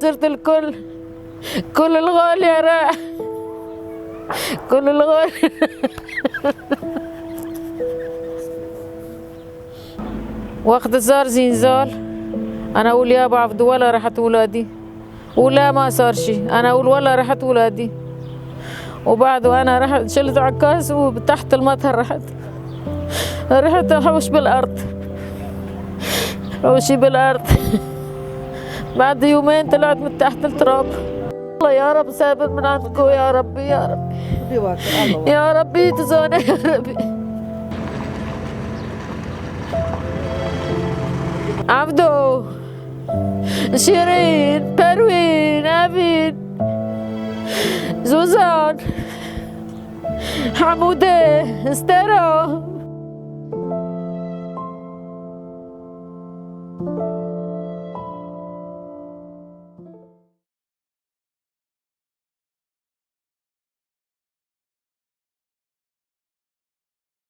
صرت الكل، كل الغالي راح، كل الغالي. وقت صار زنزال انا اقول يا ابو عبد ولا راحت ولادي، ولا ما صار شيء انا اقول ولا راحت ولادي. وبعد وانا رحت شلت عكاز وتحت المطر رحت احوش بالارض، حوشي بالارض. بعد يومين طلعت من تحت التراب. الله يا رب سابر من عندكم يا ربي، يا ربي يا ربي تزوني يا ربي. عبدو، شيرين، بروين، عبيد، زوزان، حمودة، استرا.